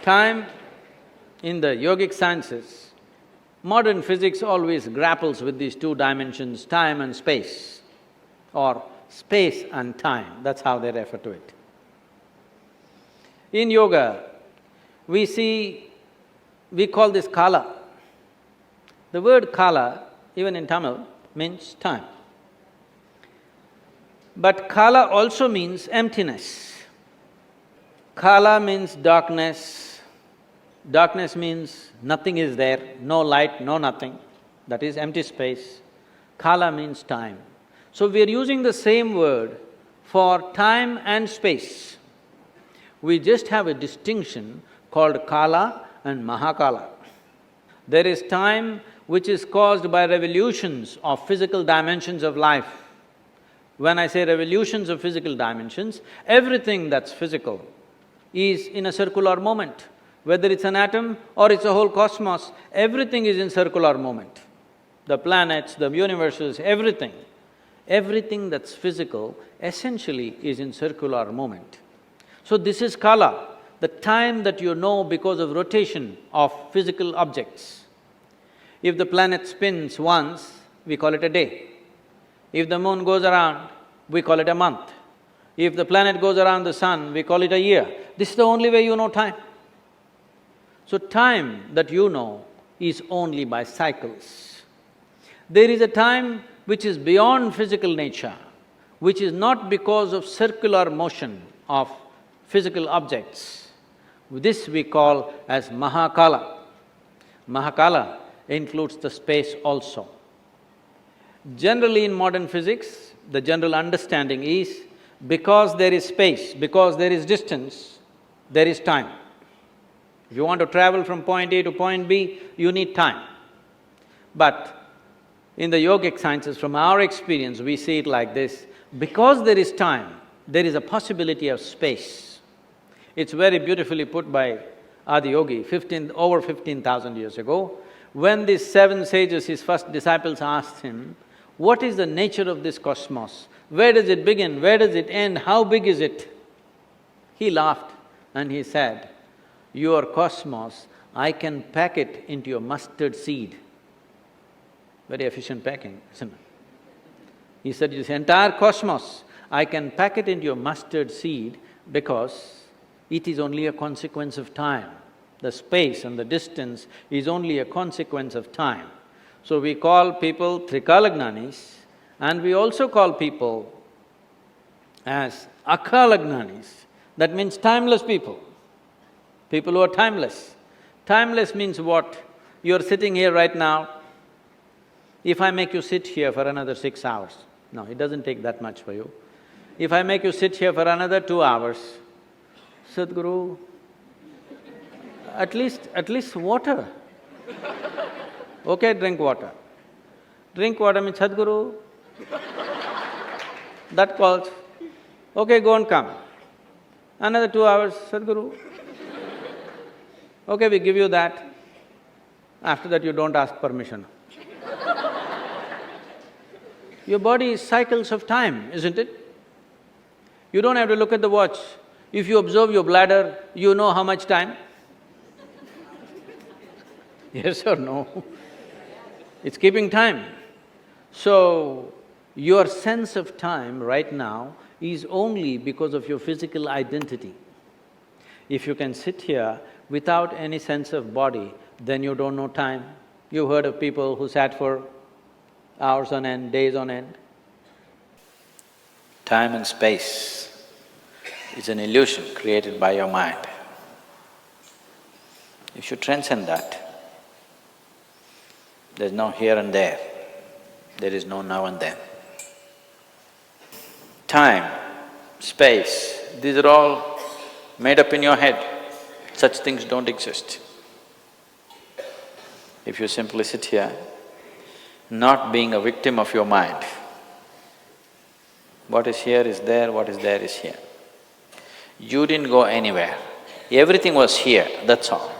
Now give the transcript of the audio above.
Time in the yogic sciences, modern physics always grapples with these two dimensions, time and space, or space and time, that's how they refer to it. In yoga, we call this kala. The word kala, even in Tamil, means time. But kala also means emptiness. Kala means darkness. Darkness means nothing is there, no light, no nothing. That is empty space. Kala means time. So we are using the same word for time and space. We just have a distinction called kala and mahakala. There is time which is caused by revolutions of physical dimensions of life. When I say revolutions of physical dimensions, everything that's physical is in a circular moment. Whether it's an atom or it's a whole cosmos, everything is in circular moment. The planets, the universes, everything. Everything that's physical essentially is in circular moment. So this is kala, the time that you know because of rotation of physical objects. If the planet spins once, we call it a day. If the moon goes around, we call it a month. If the planet goes around the sun, we call it a year. This is the only way you know time. So time that you know is only by cycles. There is a time which is beyond physical nature, which is not because of circular motion of physical objects. This we call as mahakala. Mahakala includes the space also. Generally in modern physics, the general understanding is because there is space, because there is distance, there is time. If you want to travel from point A to point B, you need time. But in the yogic sciences, from our experience, we see it like this, because there is time, there is a possibility of space. It's very beautifully put by Adiyogi, over 15,000 years ago. When these seven sages, his first disciples, asked him, what is the nature of this cosmos? Where does it begin? Where does it end? How big is it? He laughed and he said, your cosmos, I can pack it into your mustard seed. Very efficient packing, isn't it? He said, this entire cosmos, I can pack it into your mustard seed because it is only a consequence of time. The space and the distance is only a consequence of time. So we call people Trikalagnanis, and we also call people as Akalagnanis. That means timeless people, people who are timeless. Timeless means what? You're sitting here right now. If I make you sit here for another 6 hours, no, it doesn't take that much for you. If I make you sit here for another 2 hours, Sadhguru, at least water. Okay, drink water. Drink water means Sadhguru. That calls, okay, go and come. Another 2 hours, Sadhguru. Okay, we give you that. After that, you don't ask permission. Your body is cycles of time, isn't it? You don't have to look at the watch. If you observe your bladder, you know how much time? Yes or no? It's keeping time. So, your sense of time right now is only because of your physical identity. If you can sit here without any sense of body, then you don't know time. You've heard of people who sat for hours on end, days on end. Time and space is an illusion created by your mind. You should transcend that. There's no here and there, there is no now and then. Time, space, these are all made up in your head. Such things don't exist. If you simply sit here, not being a victim of your mind, what is here is there, what is there is here. You didn't go anywhere, everything was here, that's all.